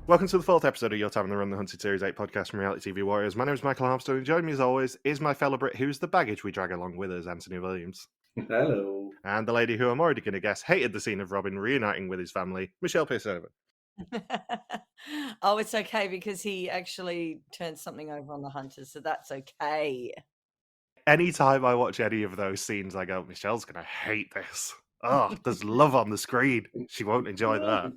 Welcome to the fourth episode of Your Time on the Run, the Hunted Series 8 podcast from Reality TV Warriors. My name is Michael Harmstone, and joining me as always is my fellow Brit, who's the baggage we drag along with us, Anthony Williams. Hello. And the lady who I'm already going to guess hated the scene of Robin reuniting with his family, Michelle Pearce-Over. Oh, it's okay because he actually turned something over on the hunters, so that's okay. Anytime I watch any of those scenes, I go, Michelle's going to hate this. Oh, there's love on the screen. She won't enjoy that.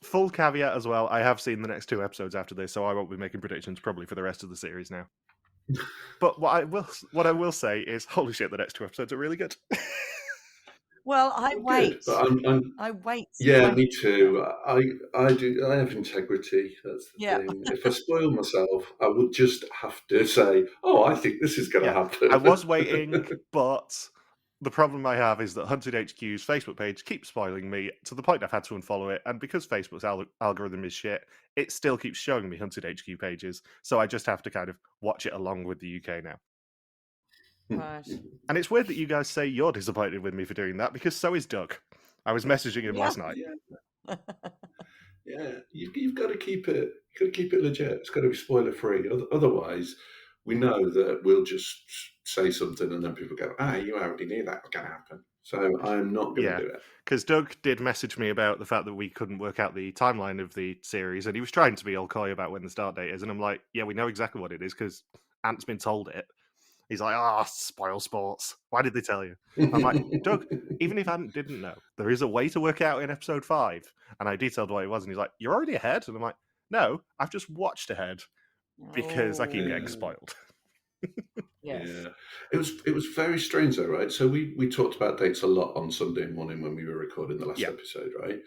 Full caveat as well, I have seen the next two episodes after this, so I won't be making predictions probably for the rest of the series now. But what I will say is, holy shit, the next two episodes are really good. Well, I wait. I wait. Yeah, me too. I have integrity. That's the Yeah. thing. If I spoil myself, I would just have to say, "Oh, I think this is going to happen." I was waiting, but the problem I have is that Hunted HQ's Facebook page keeps spoiling me to the point I've had to unfollow it, and because Facebook's algorithm is shit, it still keeps showing me Hunted HQ pages, so I just have to kind of watch it along with the UK now. Right. And it's weird that you guys say you're disappointed with me for doing that, because so is Doug. I was messaging him last night. Yeah, you've got to keep it. You've got to keep it legit. It's got to be spoiler free. Otherwise, we know that we'll just say something and then people go, you already knew that was going to happen. So I'm not going to do it. Because Doug did message me about the fact that we couldn't work out the timeline of the series, and he was trying to be all coy about when the start date is, and I'm like, yeah, we know exactly what it is because Ant's been told it. He's like, spoil sports. Why did they tell you? I'm like, Doug, even if Ant didn't know, there is a way to work out in episode 5. And I detailed what it was, and he's like, you're already ahead? And I'm like, no, I've just watched ahead because I keep getting spoiled. Yes. Yeah, it was very strange though, right? So we talked about dates a lot on Sunday morning when we were recording the last episode, right?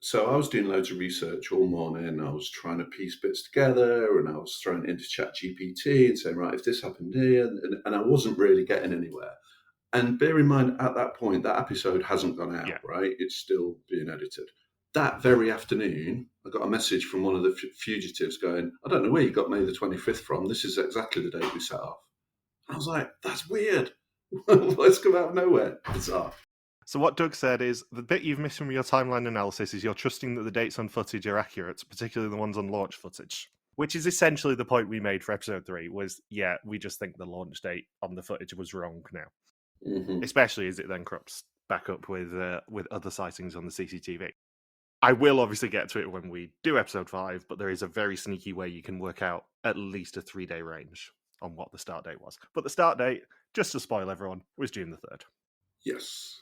So I was doing loads of research all morning. I was trying to piece bits together, and I was throwing it into ChatGPT and saying, right, if this happened here, and I wasn't really getting anywhere. And bear in mind, at that point, that episode hasn't gone out, right? It's still being edited. That very afternoon, I got a message from one of the fugitives going, I don't know where you got May the 25th from. This is exactly the date we set off. I was like, that's weird. Let's come out of nowhere. Bizarre. So what Doug said is, the bit you've missed from your timeline analysis is you're trusting that the dates on footage are accurate, particularly the ones on launch footage. Which is essentially the point we made for episode 3, was, we just think the launch date on the footage was wrong now. Mm-hmm. Especially as it then crops back up with other sightings on the CCTV. I will obviously get to it when we do episode 5, but there is a very sneaky way you can work out at least a 3-day range on what the start date was. But the start date, just to spoil everyone, was June the 3rd. Yes.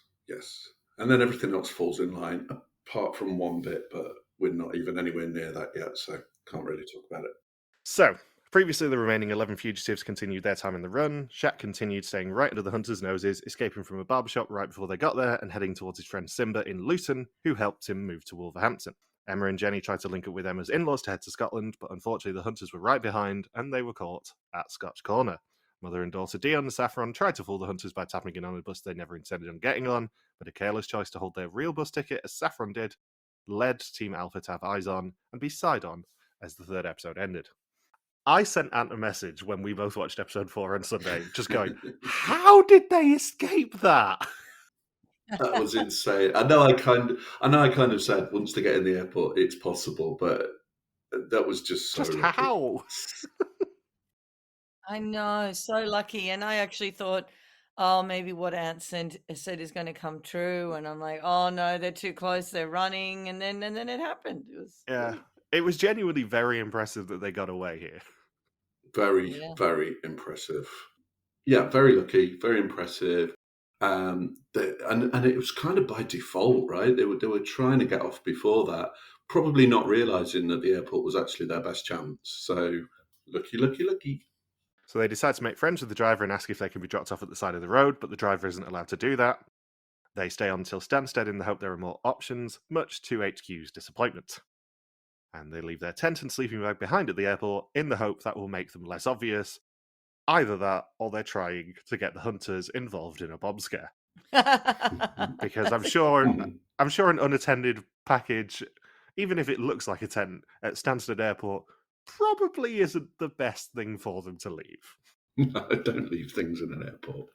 And then everything else falls in line, apart from one bit, but we're not even anywhere near that yet, so can't really talk about it. So, previously the remaining 11 fugitives continued their time in the run. Shaq continued staying right under the hunters' noses, escaping from a barbershop right before they got there, and heading towards his friend Simba in Luton, who helped him move to Wolverhampton. Emma and Jenny tried to link up with Emma's in-laws to head to Scotland, but unfortunately the hunters were right behind, and they were caught at Scotch Corner. Mother and daughter Dionne Saffron tried to fool the hunters by tapping in on a bus they never intended on getting on, but a careless choice to hold their real bus ticket, as Saffron did, led Team Alpha to have eyes on and be side on as the third episode ended. I sent Ant a message when we both watched episode 4 on Sunday, just going, how did they escape that? That was insane. I know I kind of said once they get in the airport, it's possible, but that was just so just lucky. How? I know, so lucky. And I actually thought, maybe what Ant said is going to come true. And I'm like, oh no, they're too close. They're running, and then it happened. It was genuinely very impressive that they got away here. Very, very impressive. Yeah, very lucky, very impressive. And it was kind of by default, right? They were trying to get off before that, probably not realizing that the airport was actually their best chance. So lucky. So they decide to make friends with the driver and ask if they can be dropped off at the side of the road, but the driver isn't allowed to do that. They stay on until Stansted in the hope there are more options, much to HQ's disappointment. And they leave their tent and sleeping bag behind at the airport in the hope that will make them less obvious. Either that, or they're trying to get the hunters involved in a bomb scare. Because I'm sure an unattended package, even if it looks like a tent at Stansted Airport, probably isn't the best thing for them to leave. No, don't leave things in an airport.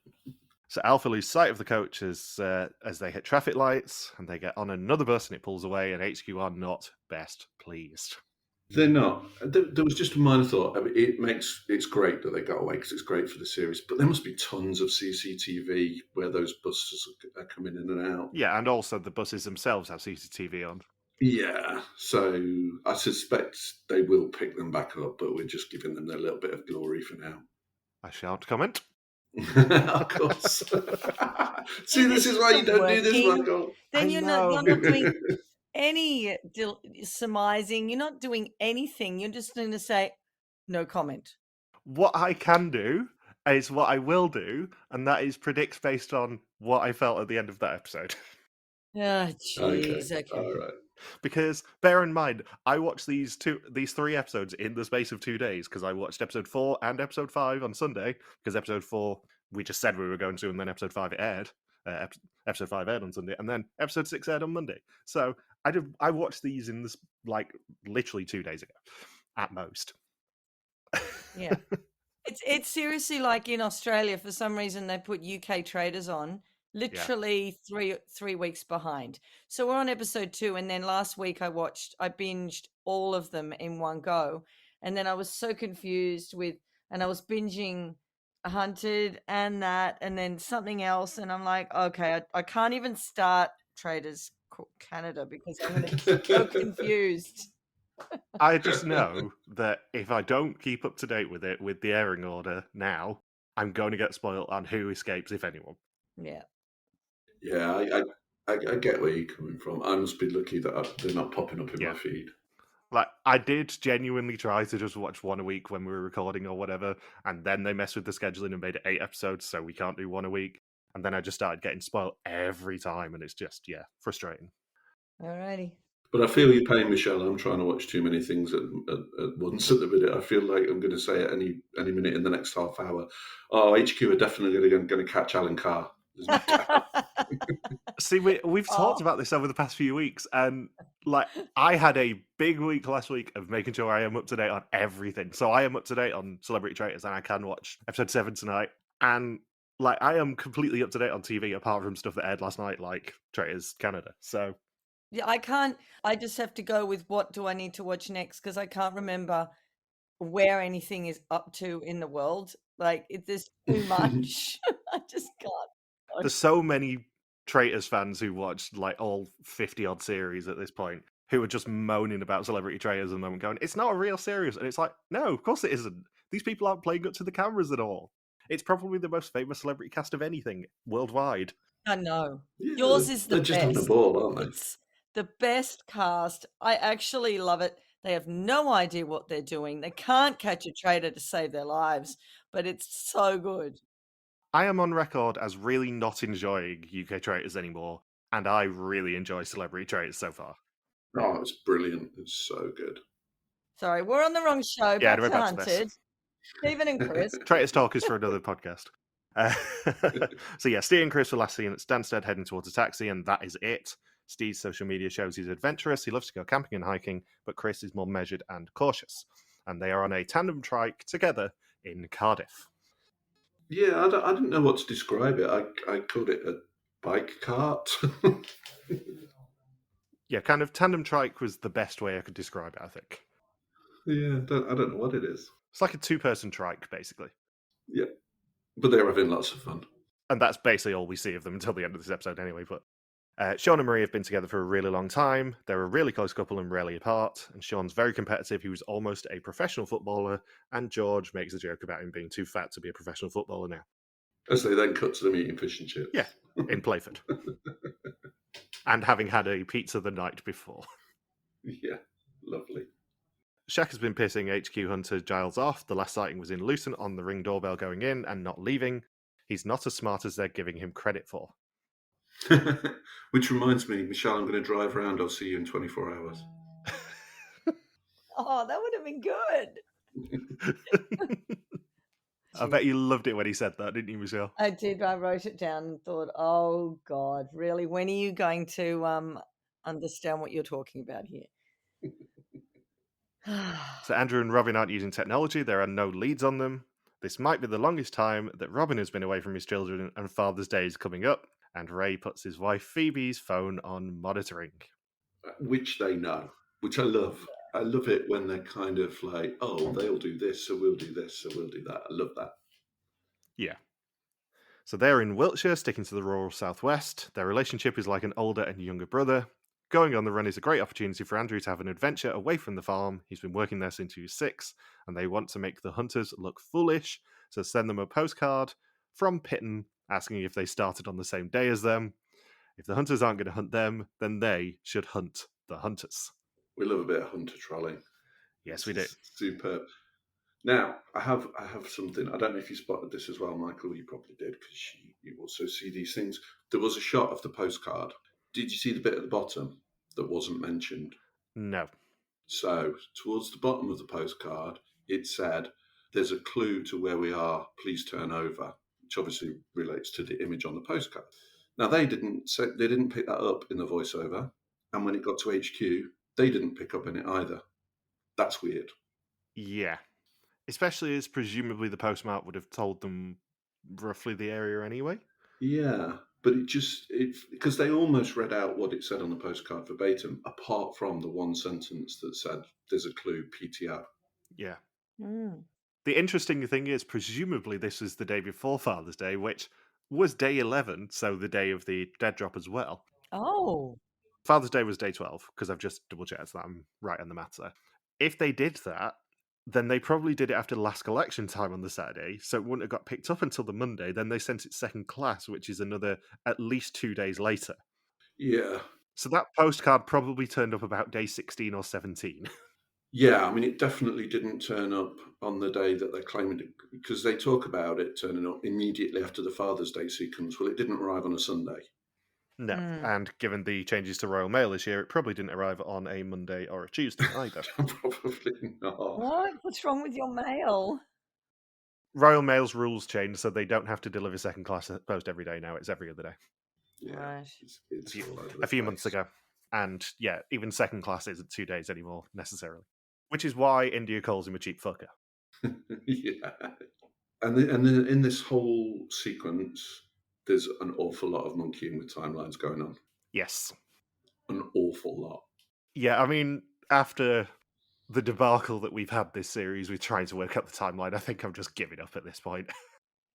So Alpha lose sight of the coach as they hit traffic lights, and they get on another bus and it pulls away, and HQ are not best pleased. They're not. There was just a minor thought. I mean, it's great that they got away because it's great for the series, but there must be tons of CCTV where those buses are coming in and out. Yeah, and also the buses themselves have CCTV on. Yeah, so I suspect they will pick them back up, but we're just giving them a little bit of glory for now. I shan't comment. Of course. See, this is why you don't do this, Michael. Then I you're know. not doing any surmising. You're not doing anything. You're just going to say, no comment. What I can do is what I will do, and that is predict based on what I felt at the end of that episode. Oh, jeez. Okay. All right. Because bear in mind, I watched these 3 episodes in the space of 2 days, because I watched episode 4 and episode 5 on Sunday, because episode 4 we just said we were going to, and then episode 5 it aired. Episode 5 aired on Sunday, and then episode 6 aired on Monday. So I watched these in this, like, literally 2 days ago, at most. Yeah. It's seriously like in Australia, for some reason they put UK Traitors on literally 3 weeks behind. So we're on episode 2, and then last week I binged all of them in one go, and then I was so confused and I was binging Hunted and that, and then something else, and I'm like, okay, I can't even start Traitors Canada because I'm going to be so confused. I just know that if I don't keep up to date with it, with the airing order now, I'm going to get spoiled on who escapes, if anyone. Yeah. Yeah, I get where you're coming from. I must be lucky that they're not popping up in my feed. Like, I did genuinely try to just watch one a week when we were recording or whatever, and then they messed with the scheduling and made it 8 episodes, so we can't do one a week. And then I just started getting spoiled every time, and it's just, frustrating. Alrighty. But I feel your pain, Michelle. I'm trying to watch too many things at once at the minute. I feel like I'm going to say at any minute in the next half hour, oh, HQ are definitely going to catch Alan Carr. There's no doubt. See, we've talked about this over the past few weeks, and like I had a big week last week of making sure I am up to date on everything. So I am up to date on Celebrity Traitors, and I can watch episode 7 tonight. And like I am completely up to date on TV, apart from stuff that aired last night, like Traitors Canada. So yeah, I can't. I just have to go with what do I need to watch next, because I can't remember where anything is up to in the world. Like there's too much. I just can't. There's so many Traitors fans who watched like all 50 odd series at this point, who are just moaning about Celebrity Traitors at the moment, going, "It's not a real series," and it's like, no, of course it isn't. These people aren't playing up to the cameras at all. It's probably the most famous celebrity cast of anything worldwide. I know. Yeah, Yours is the they're best. just on the ball, aren't they? It's the best cast. I actually love it. They have no idea what they're doing. They can't catch a traitor to save their lives, but it's so good. I am on record as really not enjoying UK Traitors anymore, and I really enjoy Celebrity Traitors so far. Oh, it's brilliant. It's so good. Sorry, we're on the wrong show. Yeah, Back we're to back to this. Hunted. Stephen and Chris. Traitors Talk is for another podcast. So yeah, Steve and Chris were last seen at Stansted heading towards a taxi, and that is it. Steve's social media shows he's adventurous, he loves to go camping and hiking, but Chris is more measured and cautious. And they are on a tandem trike together in Cardiff. Yeah, I didn't know what to describe it. I called it a bike cart. Yeah, kind of tandem trike was the best way I could describe it, I think. Yeah, I don't know what it is. It's like a 2-person trike, basically. Yeah, but they're having lots of fun. And that's basically all we see of them until the end of this episode anyway. But Sean and Marie have been together for a really long time. They're a really close couple and rarely apart. And Sean's very competitive. He was almost a professional footballer. And George makes a joke about him being too fat to be a professional footballer now. As they then cut to them eating fish and chips. Yeah, in Playford. And having had a pizza the night before. Yeah, lovely. Shaq has been pissing HQ Hunter Giles off. The last sighting was in Luton on the Ring doorbell going in and not leaving. He's not as smart as they're giving him credit for. Which reminds me, Michelle, I'm going to drive around. I'll see you in 24 hours. Oh, that would have been good. I bet you loved it when he said that, didn't you, Michelle? I did. I wrote it down and thought, oh, God, really? When are you going to understand what you're talking about here? So Andrew and Robin aren't using technology. There are no leads on them. This might be the longest time that Robin has been away from his children, and Father's Day is coming up, and Ray puts his wife Phoebe's phone on monitoring. Which they know, which I love. I love it when they're kind of like, oh, they'll do this, so we'll do this, so we'll do that. I love that. Yeah. So they're in Wiltshire, sticking to the rural southwest. Their relationship is like an older and younger brother. Going on the run is a great opportunity for Andrew to have an adventure away from the farm. He's been working there since he was 6, and they want to make the hunters look foolish, so send them a postcard from Pitton asking if they started on the same day as them. If the hunters aren't going to hunt them, then they should hunt the hunters. We love a bit of hunter trolling. Yes, we do. Superb. Now, I have something. I don't know if you spotted this as well, Michael. You probably did, because you also see these things. There was a shot of the postcard. Did you see the bit at the bottom that wasn't mentioned? No. So, towards the bottom of the postcard, it said, "There's a clue to where we are. Please turn over," which obviously relates to the image on the postcard. Now, they didn't pick that up in the voiceover, and when it got to HQ, they didn't pick up in it either. That's weird. Yeah. Especially as presumably the postmark would have told them roughly the area anyway. Yeah, but it because they almost read out what it said on the postcard verbatim, apart from the one sentence that said, "There's a clue, PTO." Yeah. Mm. The interesting thing is, presumably this was the day before Father's Day, which was day 11, so the day of the dead drop as well. Oh. Father's Day was day 12, because I've just double-checked that I'm right on the maths there. If they did that, then they probably did it after the last collection time on the Saturday, so it wouldn't have got picked up until the Monday. Then they sent it second class, which is another at least 2 days later. Yeah. So that postcard probably turned up about day 16 or 17. Yeah, I mean, it definitely didn't turn up on the day that they're claiming it, because they talk about it turning up immediately after the Father's Day sequence. Well, it didn't arrive on a Sunday. No, and given the changes to Royal Mail this year, it probably didn't arrive on a Monday or a Tuesday either. Probably not. What? What's wrong with your mail? Royal Mail's rules changed, so they don't have to deliver second class post every day now. It's every other day. Yeah, Right. it's all over A the few months place. ago. And yeah, even second class isn't 2 days anymore, necessarily. Which is why India calls him a cheap fucker. Yeah. And then in this whole sequence, there's an awful lot of monkeying with timelines going on. Yes. An awful lot. Yeah, I mean, after the debacle that we've had this series with trying to work out the timeline, I think I'm just giving up at this point.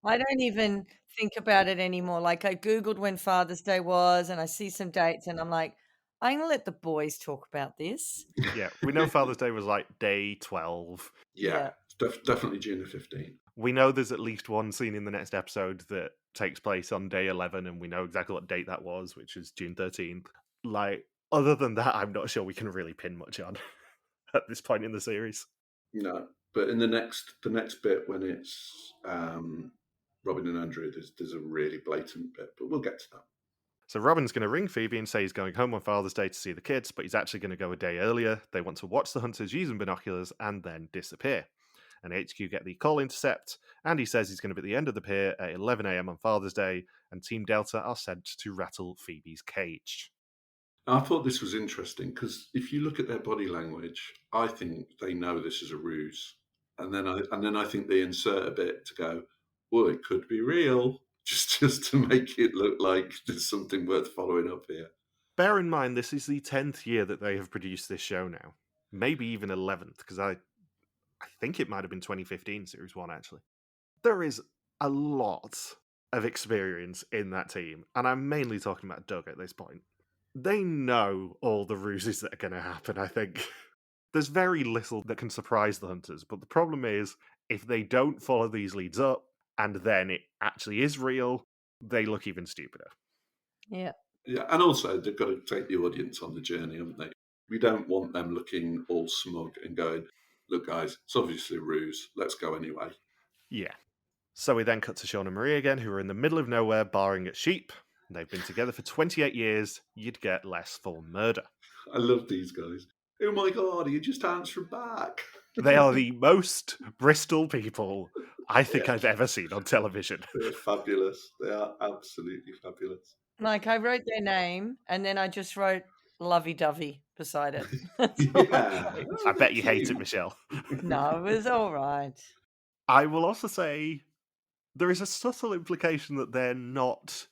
I don't even think about it anymore. Like, I Googled when Father's Day was, and I see some dates, and I'm like, I'm going to let the boys talk about this. Yeah, we know Father's Day was like day 12. Yeah. Definitely June the 15th. We know there's at least one scene in the next episode that takes place on day 11, and we know exactly what date that was, which is June 13th. Like, other than that, I'm not sure we can really pin much on at this point in the series. No, but in the next bit, when it's Robin and Andrew, there's a really blatant bit, but we'll get to that. So Robin's going to ring Phoebe and say he's going home on Father's Day to see the kids, but he's actually going to go a day earlier. They want to watch the hunters using binoculars and then disappear. And HQ get the call intercept, and he says he's going to be at the end of the pier at 11 a.m. on Father's Day, and Team Delta are sent to rattle Phoebe's cage. I thought this was interesting, because if you look at their body language, I think they know this is a ruse. And then I think they insert a bit to go, well, it could be real, just to make it look like there's something worth following up here. Bear in mind, this is the 10th year that they have produced this show now. Maybe even 11th, because I think it might have been 2015, Series 1, actually. There is a lot of experience in that team, and I'm mainly talking about Doug at this point. They know all the ruses that are going to happen, I think. There's very little that can surprise the hunters, but the problem is, if they don't follow these leads up, and then it actually is real, they look even stupider. Yeah. Yeah, and also they've got to take the audience on the journey, haven't they? We don't want them looking all smug and going, look, guys, it's obviously a ruse. Let's go anyway. Yeah. So we then cut to Sean and Marie again, who are in the middle of nowhere barring at sheep. They've been together for 28 years. You'd get less for murder. I love these guys. Oh my God, you just answered back. They are the most Bristol people I think I've ever seen on television. They're fabulous. They are absolutely fabulous. Like, I wrote their name, and then I just wrote lovey-dovey beside it. Yeah. I bet you hate it, Michelle. No, it was all right. I will also say there is a subtle implication that they're not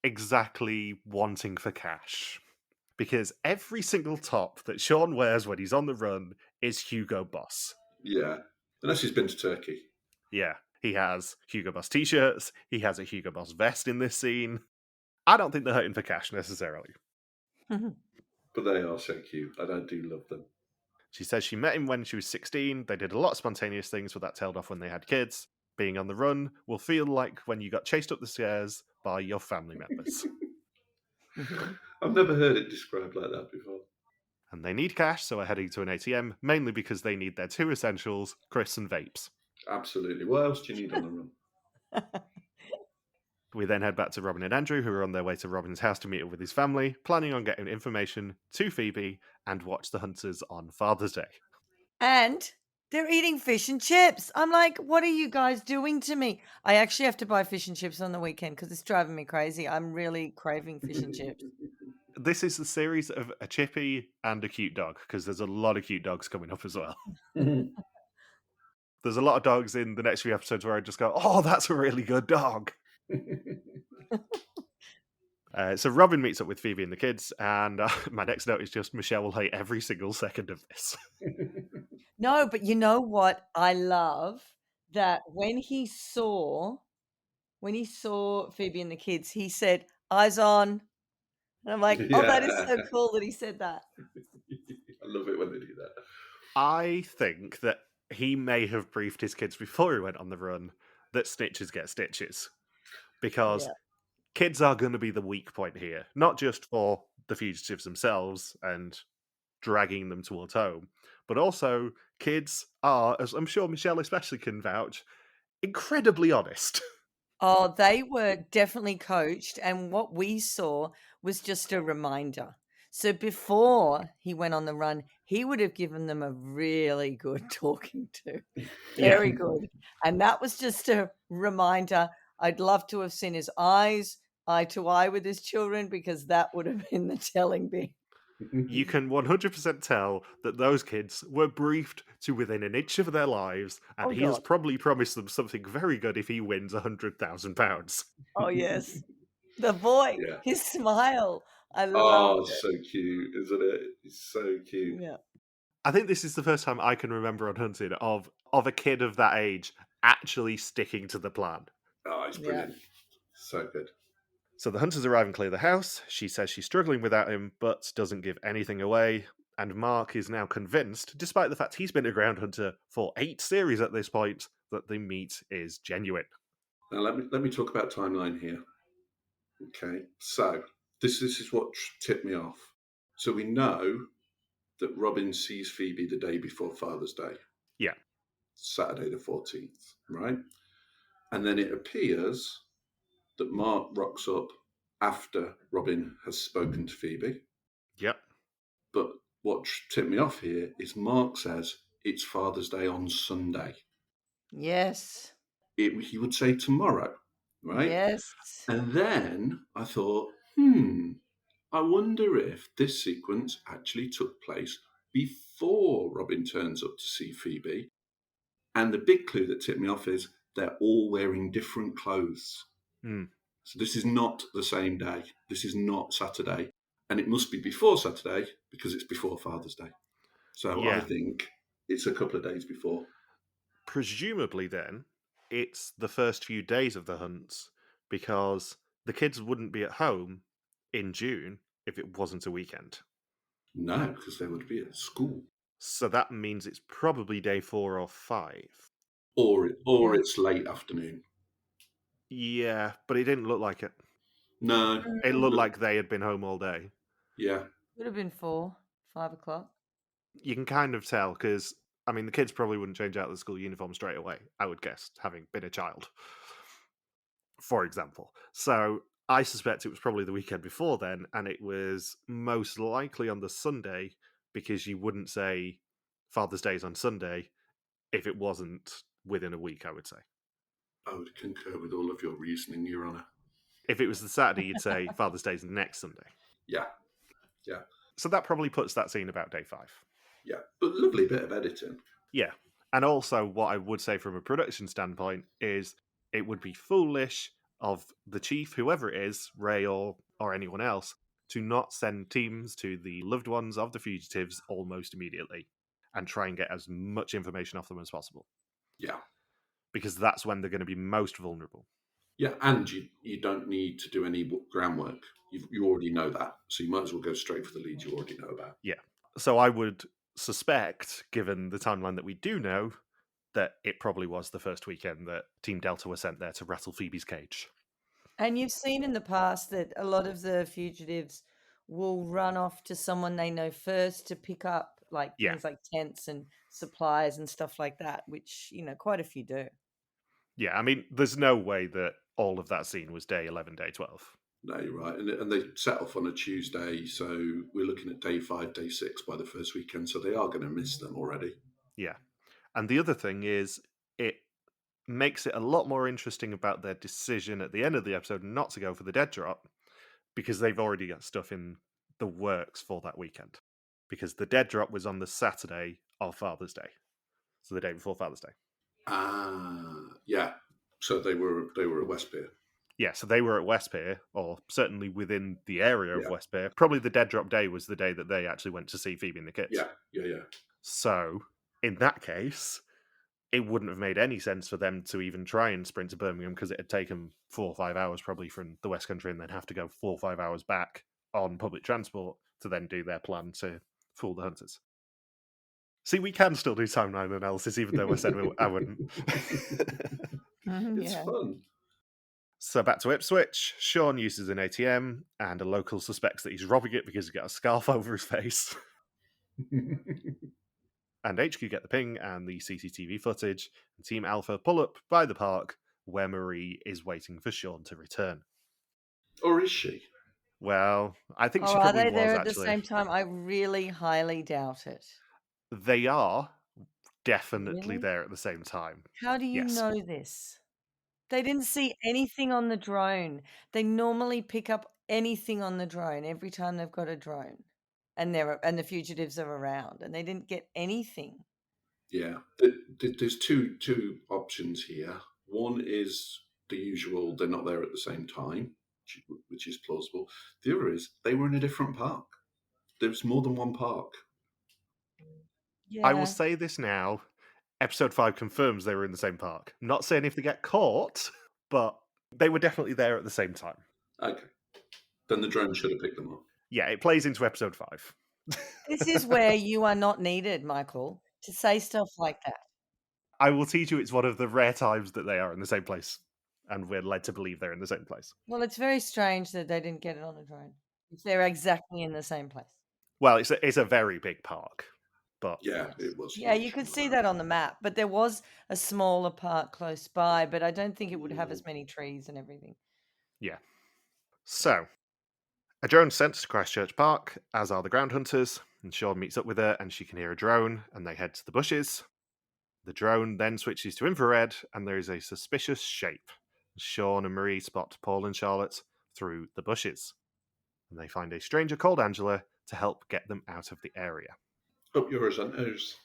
exactly wanting for cash. Because every single top that Sean wears when he's on the run is Hugo Boss. Yeah. Unless he's been to Turkey. Yeah. He has Hugo Boss t-shirts. He has a Hugo Boss vest in this scene. I don't think they're hurting for cash necessarily. But they are so cute, and I do love them. She says she met him when she was 16. They did a lot of spontaneous things, but that tailed off when they had kids. Being on the run will feel like when you got chased up the stairs by your family members. I've never heard it described like that before. And they need cash, so are heading to an ATM, mainly because they need their two essentials, crisps and vapes. Absolutely. What else do you need on the run? We then head back to Robin and Andrew, who are on their way to Robin's house to meet up with his family, planning on getting information to Phoebe and watch the hunters on Father's Day. And they're eating fish and chips. I'm like, what are you guys doing to me? I actually have to buy fish and chips on the weekend because it's driving me crazy. I'm really craving fish and chips. This is a series of a chippy and a cute dog, because there's a lot of cute dogs coming up as well. There's a lot of dogs in the next few episodes where I just go, oh, that's a really good dog. So Robin meets up with Phoebe and the kids, and my next note is just Michelle will hate every single second of this. No, but you know what? I love that when he saw Phoebe and the kids, he said, "Eyes on." And I'm like, oh, that is so cool that he said that. I love it when they do that. I think that he may have briefed his kids before he went on the run that snitches get stitches. Because kids are going to be the weak point here, not just for the fugitives themselves and dragging them towards home, but also kids are, as I'm sure Michelle especially can vouch, incredibly honest. Oh, they were definitely coached, and what we saw was just a reminder. So before he went on the run, he would have given them a really good talking to. Very good. And that was just a reminder. I'd love to have seen his eyes eye to eye with his children, because that would have been the telling bit. You can 100% tell that those kids were briefed to within an inch of their lives, and he has probably promised them something very good if he wins £100,000. Oh, yes. The boy, his smile. I love it. Oh, so cute, isn't it? It's so cute. Yeah. I think this is the first time I can remember on Hunted of a kid of that age actually sticking to the plan. Oh, it's brilliant. So good. So the hunters arrive and clear the house. She says she's struggling without him, but doesn't give anything away. And Mark is now convinced, despite the fact he's been a ground hunter for 8 series at this point, that the meat is genuine. Now let me talk about timeline here. Okay, so this is what tipped me off. So we know that Robin sees Phoebe the day before Father's Day. Yeah. Saturday the 14th, right? And then it appears that Mark rocks up after Robin has spoken to Phoebe. Yep. But what tipped me off here is Mark says it's Father's Day on Sunday. Yes. He would say tomorrow, right? Yes. And then I thought, I wonder if this sequence actually took place before Robin turns up to see Phoebe. And the big clue that tipped me off is they're all wearing different clothes. So this is not the same day. This is not Saturday. And it must be before Saturday because it's before Father's Day. So I think it's a couple of days before. Presumably then, it's the first few days of the hunts, because the kids wouldn't be at home in June if it wasn't a weekend. No, because they would be at school. So that means it's probably day 4 or 5. Or it's late afternoon. Yeah, but it didn't look like it. No. It looked like they had been home all day. Yeah. Would have been 4, 5 o'clock. You can kind of tell, because, I mean, the kids probably wouldn't change out of the school uniform straight away, I would guess, having been a child, for example. So I suspect it was probably the weekend before then, and it was most likely on the Sunday, because you wouldn't say Father's Day's on Sunday if it wasn't within a week, I would say. I would concur with all of your reasoning, Your Honour. If it was the Saturday, you'd say Father's Day's next Sunday. Yeah. So that probably puts that scene about day 5. Yeah, but lovely bit of editing. Yeah. And also, what I would say from a production standpoint is it would be foolish of the chief, whoever it is, Ray or anyone else, to not send teams to the loved ones of the fugitives almost immediately and try and get as much information off them as possible. Yeah. Because that's when they're going to be most vulnerable. Yeah, and you don't need to do any groundwork. You already know that. So you might as well go straight for the leads you already know about. Yeah. So I would suspect, given the timeline that we do know, that it probably was the first weekend that Team Delta were sent there to rattle Phoebe's cage. And you've seen in the past that a lot of the fugitives will run off to someone they know first to pick up things like tents and supplies and stuff like that, which, quite a few do. Yeah, I mean, there's no way that all of that scene was day 11, day 12. No, you're right. And they set off on a Tuesday, so we're looking at day 5, day 6 by the first weekend, so they are going to miss them already. Yeah. And the other thing is, it makes it a lot more interesting about their decision at the end of the episode not to go for the dead drop, because they've already got stuff in the works for that weekend. Because the dead drop was on the Saturday of Father's Day. So the day before Father's Day. Yeah. So they were at West Pier. Yeah, so they were at West Pier, or certainly within the area of West Pier. Probably the dead drop day was the day that they actually went to see Phoebe and the kids. Yeah. So, in that case, it wouldn't have made any sense for them to even try and sprint to Birmingham, because it had taken 4 or 5 hours probably from the West Country, and then have to go 4 or 5 hours back on public transport to then do their plan to fool the hunters. See, we can still do timeline analysis, even though I said I wouldn't. It's fun. So back to Ipswich, Sean uses an ATM, and a local suspects that he's robbing it because he's got a scarf over his face. And HQ get the ping and the CCTV footage, and Team Alpha pull up by the park where Marie is waiting for Sean to return. Or is she? Well, I think she are probably they was, there at actually. the same time? I really highly doubt it. They are definitely Really? there at the same time. How do you know this? They didn't see anything on the drone. They normally pick up anything on the drone every time they've got a drone, and the fugitives are around, and they didn't get anything. Yeah, there's two options here. One is the usual; they're not there at the same time, which is plausible. The other is they were in a different park. There's more than one park. Yeah. I will say this now. Episode 5 confirms they were in the same park. I'm not saying if they get caught, but they were definitely there at the same time. Okay. Then the drone should have picked them up. Yeah, it plays into episode 5. This is where you are not needed, Michael, to say stuff like that. I will teach you it's one of the rare times that they are in the same place, and we're led to believe they're in the same place. Well, it's very strange that they didn't get it on a drone if they're exactly in the same place. Well, it's a very big park, but yeah, it was. Yeah, you could see that on the map, but there was a smaller park close by, but I don't think it would have as many trees and everything. Yeah. So, a drone's sent to Christchurch Park, as are the ground hunters, and Sean meets up with her, and she can hear a drone, and they head to the bushes. The drone then switches to infrared, and there is a suspicious shape. Sean and Marie spot Paul and Charlotte through the bushes, and they find a stranger called Angela to help get them out of the area. Up yours and ours.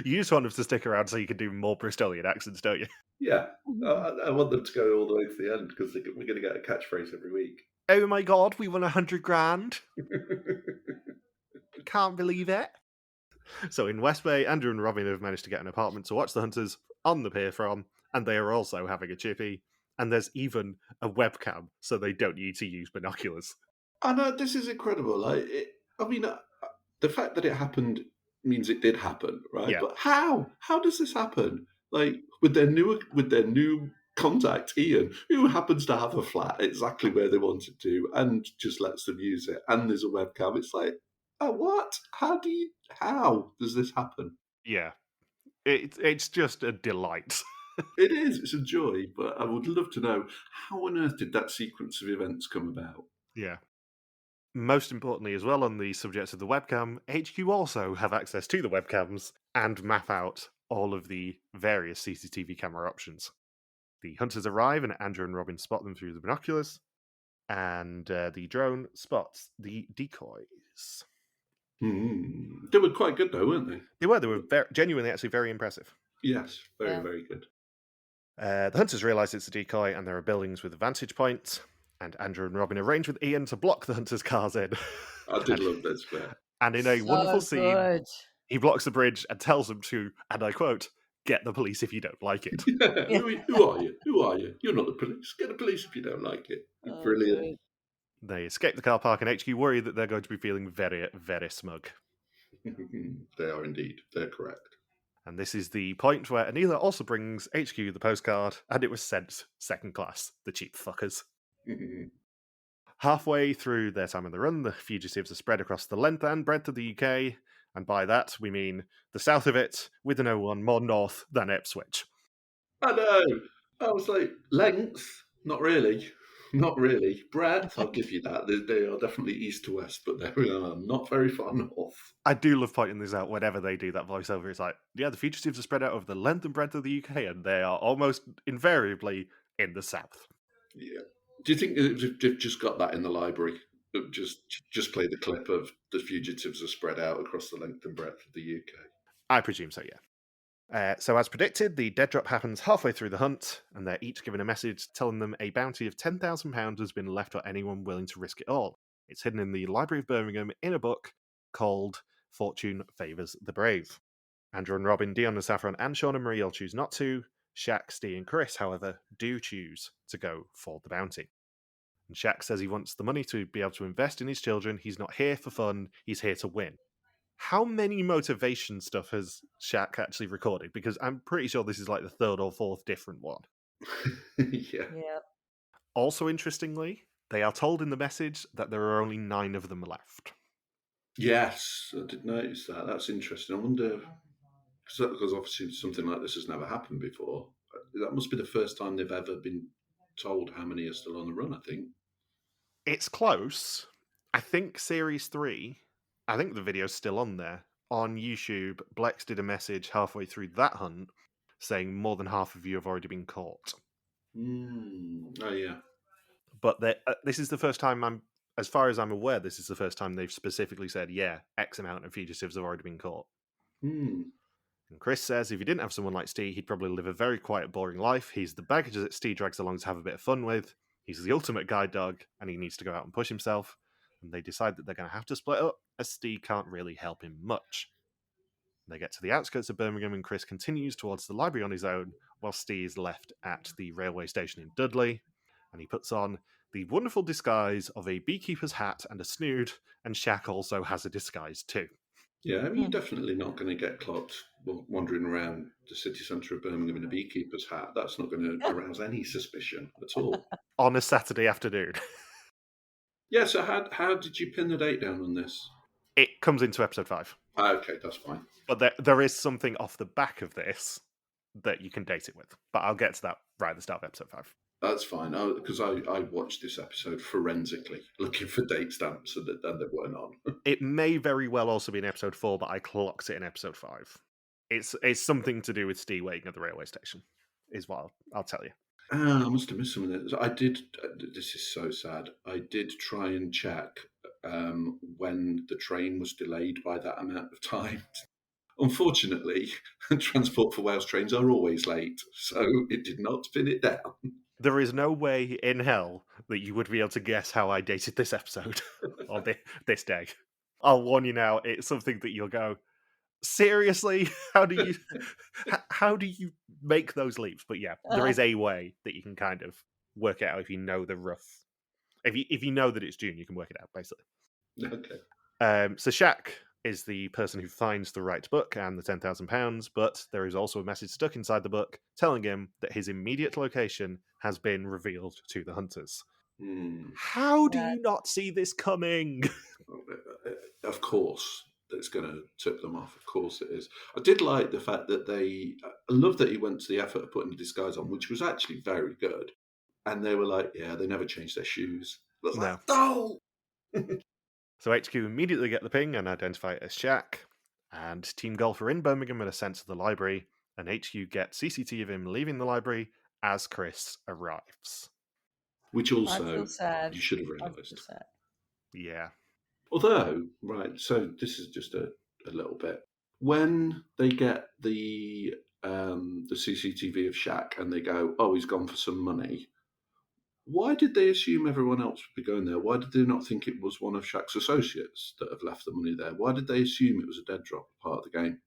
You just want them to stick around so you can do more Bristolian accents, don't you? Yeah, I want them to go all the way to the end, because we're going to get a catchphrase every week. Oh my god, we won 100 grand. Can't believe it. So in West Bay, Andrew and Robin have managed to get an apartment to watch the hunters on the pier from, and they are also having a chippy. And there's even a webcam, so they don't need to use binoculars. I know, this is incredible. The fact that it happened means it did happen, right? Yeah. But how? How does this happen? Like with their new contact, Ian, who happens to have a flat exactly where they wanted to, and just lets them use it, and there's a webcam. It's like, oh, what? How does this happen? Yeah. It's just a delight. It is. It's a joy, but I would love to know, how on earth did that sequence of events come about? Yeah. Most importantly, as well, on the subject of the webcam, HQ also have access to the webcams and map out all of the various CCTV camera options. The hunters arrive, and Andrew and Robin spot them through the binoculars, and the drone spots the decoys. They were quite good, though, weren't they? They were genuinely actually very impressive. Yes, very, Yeah. very good. The hunters realise it's a decoy and there are buildings with a vantage point, and Andrew and Robin arrange with Ian to block the hunters' cars in. I did love this bit. And in a wonderful So scene, good. he blocks the bridge and tells them to, and I quote, "Get the police if you don't like it." Yeah. Yeah. Who are you? Who are you? You're not the police. Get the police if you don't like it. Oh, Brilliant. good. They escape the car park, and HQ worry that they're going to be feeling very, very smug. They are indeed. They're correct. And this is the point where Anila also brings HQ the postcard, and it was sent second class, the cheap fuckers. Halfway through their time on the run, the fugitives are spread across the length and breadth of the UK, and by that we mean the south of it, with no one more north than Ipswich. I know. I was like, length? Not really. Not really. Breadth, I'll give you that. They are definitely east to west, but they are not very far north. I do love pointing this out whenever they do that voiceover. It's like, yeah, the fugitives are spread out over the length and breadth of the UK, and they are almost invariably in the south. Yeah. Do you think they've just got that in the library? Just play the clip of the fugitives are spread out across the length and breadth of the UK. I presume so, yeah. So as predicted, the dead drop happens halfway through the hunt, and they're each given a message telling them a bounty of £10,000 has been left for anyone willing to risk it all. It's hidden in the Library of Birmingham in a book called Fortune Favours the Brave. Andrew and Robin, Dionne Saffron, and Sean and Marie all choose not to. Shaq, Steve, and Chris, however, do choose to go for the bounty. And Shaq says he wants the money to be able to invest in his children. He's not here for fun, he's here to win. How many motivation stuff has Shaq actually recorded? Because I'm pretty sure this is like the third or fourth different one. Yeah. Yeah. Also, interestingly, they are told in the message that there are only 9 of them left. Yes, I did notice that. That's interesting. I wonder, because obviously something like this has never happened before. That must be the first time they've ever been told how many are still on the run, I think. It's close. I think Series 3, I think the video's still on there. On YouTube, Blex did a message halfway through that hunt saying more than half of you have already been caught. Oh, yeah. But this is the first time as far as I'm aware, this is the first time they've specifically said, yeah, X amount of fugitives have already been caught. And Chris says if he didn't have someone like Steve, he'd probably live a very quiet, boring life. He's the baggage that Steve drags along to have a bit of fun with. He's the ultimate guide dog, and he needs to go out and push himself. And they decide that they're going to have to split up, as Steve can't really help him much. They get to the outskirts of Birmingham, and Chris continues towards the library on his own, while Steve is left at the railway station in Dudley. And he puts on the wonderful disguise of a beekeeper's hat and a snood, and Shaq also has a disguise too. Yeah, I mean, you're definitely not going to get clocked wandering around the city centre of Birmingham in a beekeeper's hat. That's not going to arouse any suspicion at all. On a Saturday afternoon. Yeah, so how did you pin the date down on this? It comes into episode 5. Okay, that's fine. But there is something off the back of this that you can date it with. But I'll get to that right at the start of episode 5. That's fine, because I watched this episode forensically, looking for date stamps, and they weren't on. It may very well also be in episode 4, but I clocked it in episode 5. It's something to do with Steve waiting at the railway station, is what I'll tell you. I must have missed some of this. I did. This is so sad. I did try and check when the train was delayed by that amount of time. Unfortunately, Transport for Wales trains are always late, so it did not pin it down. There is no way in hell that you would be able to guess how I dated this episode or this day. I'll warn you now, it's something that you'll go, seriously? How do you make those leaps? But yeah, there is a way that you can kind of work it out if you know the rough. If you know that it's June, you can work it out, basically. Okay. So Shaq is the person who finds the right book and the £10,000, but there is also a message stuck inside the book telling him that his immediate location has been revealed to the hunters. How do you not see this coming? Of course, it's going to tip them off. Of course it is. I did like the fact that I love that he went to the effort of putting the disguise on, which was actually very good. And they were like, yeah, they never changed their shoes. I was like, no! So HQ immediately get the ping and identify it as Shaq, and Team Golf are in Birmingham at a sense of the library, and HQ get CCTV of him leaving the library as Chris arrives. Which also, I feel sad. you should have realised. Yeah. Although, right, so this is just a little bit. When they get the CCTV of Shaq and they go, oh, he's gone for some money, why did they assume everyone else would be going there? Why did they not think it was one of Shaq's associates that have left the money there? Why did they assume it was a dead drop part of the game?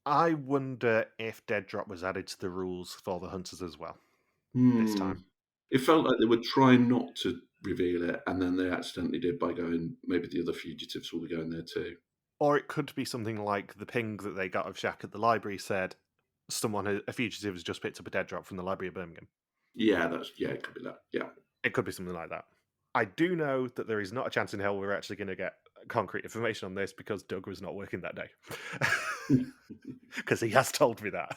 I wonder if Dead Drop was added to the rules for the Hunters as well this time. It felt like they were trying not to reveal it, and then they accidentally did by going, maybe the other fugitives will be going there too. Or it could be something like the ping that they got of Shaq at the library said a fugitive has just picked up a dead drop from the Library of Birmingham. Yeah, it could be that. Yeah. It could be something like that. I do know that there is not a chance in hell we're actually going to get concrete information on this because Doug was not working that day. Because he has told me that.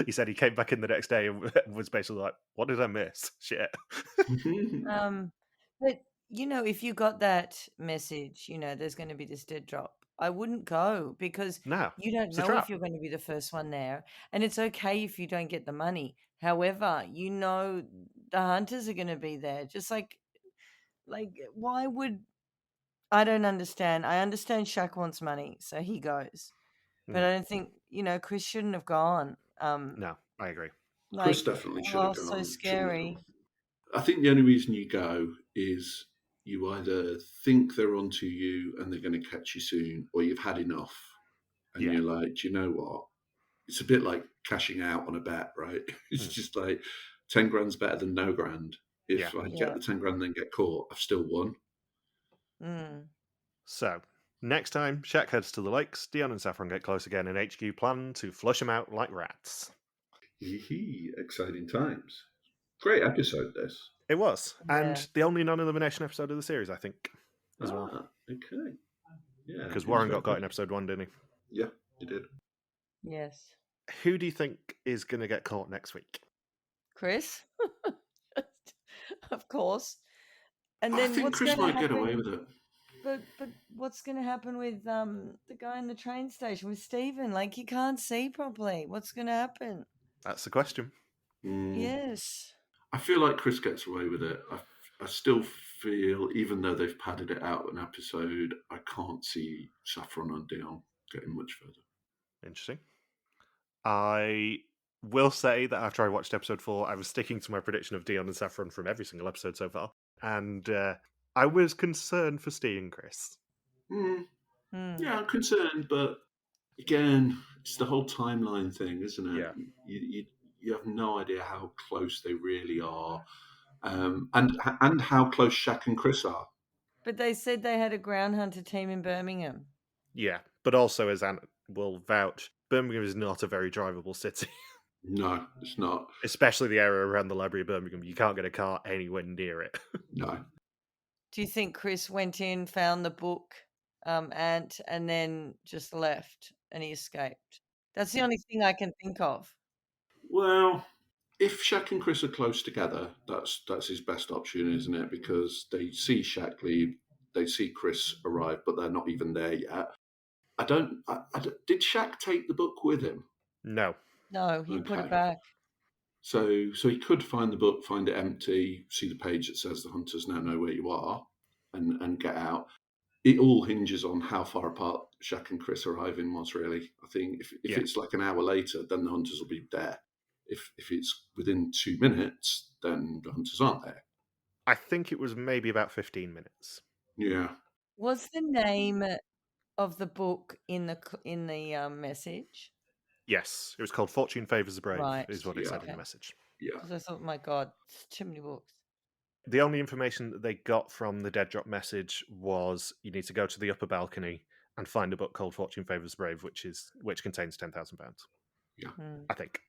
He said he came back in the next day and was basically like, what did I miss? Shit. But if you got that message, there's going to be this dead drop, I wouldn't go because No, you don't it's a know if trap. you're going to be the first one there, and it's okay if you don't get the money. However, the hunters are going to be there. Just like why would I don't understand. I understand Shaq wants money, so he goes, but I don't think Chris shouldn't have gone. No, I agree. Chris definitely should have gone. So scary. I think the only reason you go is you either think they're onto you and they're going to catch you soon, or you've had enough and you're like, do you know what? It's a bit like cashing out on a bet, right? It's just like 10 grand's better than no grand. If I get the 10 grand and then get caught, I've still won. So, next time Shaq heads to the lakes, Dionne and Saffron get close again, and HQ plan to flush them out like rats. Exciting times. Great episode, this. It was. And the only non-elimination episode of the series, I think, as well. Okay. Yeah. Because Warren got in episode 1, didn't he? Yeah, he did. Yes. Who do you think is going to get caught next week? Chris? Of course. And then I think Chris might get away with it. But what's going to happen with the guy in the train station with Stephen? Like, he can't see properly. What's going to happen? That's the question. Yes. I feel like Chris gets away with it. I still feel, even though they've padded it out an episode, I can't see Saffron and Dionne getting much further. Interesting. I will say that after I watched episode 4, I was sticking to my prediction of Dionne and Saffron from every single episode so far. And I was concerned for Steve and Chris. Yeah, I'm concerned, but again, it's the whole timeline thing, isn't it? Yeah. You have no idea how close they really are, and how close Shaq and Chris are. But they said they had a ground hunter team in Birmingham. Yeah, but also, as Anne will vouch, Birmingham is not a very drivable city. No, it's not. Especially the area around the Library of Birmingham. You can't get a car anywhere near it. No. Do you think Chris went in, found the book, and then just left and he escaped? That's the only thing I can think of. Well, if Shaq and Chris are close together, that's his best option, isn't it? Because they see Shaq leave, they see Chris arrive, but they're not even there yet. Did Shaq take the book with him? No. No, he put it back. So he could find the book, find it empty, see the page that says the hunters now know where you are, and get out. It all hinges on how far apart Shaq and Chris arriving was, really. I think if it's like an hour later, then the hunters will be there. If it's within 2 minutes, then the hunters aren't there. I think it was maybe about 15 minutes. Yeah. Was the name of the book in the message? Yes, it was called Fortune Favours the Brave, Right. is what it said in the message. Yeah. Because I thought, my God, it's too many books. The only information that they got from the dead drop message was you need to go to the upper balcony and find a book called Fortune Favours the Brave, which contains £10,000. Yeah. I think.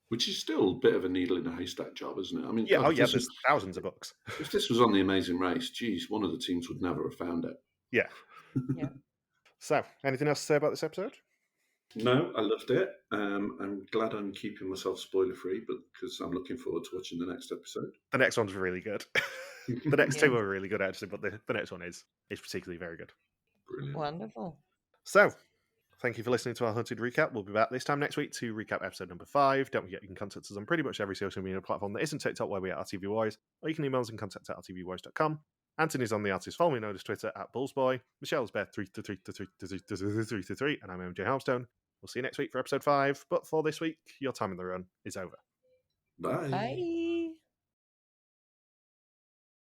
Which is still a bit of a needle in a haystack job, isn't it? I mean, yeah, God, there's thousands of books. If this was on The Amazing Race, geez, one of the teams would never have found it. Yeah. Yeah. So, anything else to say about this episode? No, I loved it. I'm glad I'm keeping myself spoiler free, but because I'm looking forward to watching the next episode. The next one's really good. The next two are really good, actually, but the next one is particularly very good. Brilliant. Wonderful. So, thank you for listening to our Hunted recap. We'll be back this time next week to recap episode number 5. Don't forget you can contact us on pretty much every social media platform that isn't TikTok, where we are RTV Wise, or you can email us and contact at rtvwise.com. Anthony's on the artist. Follow me on Twitter at Bullsboy. Michelle's Bear333, and I'm MJ Harmstone. We'll see you next week for episode 5. But for this week, your time in the run is over. Bye. Bye.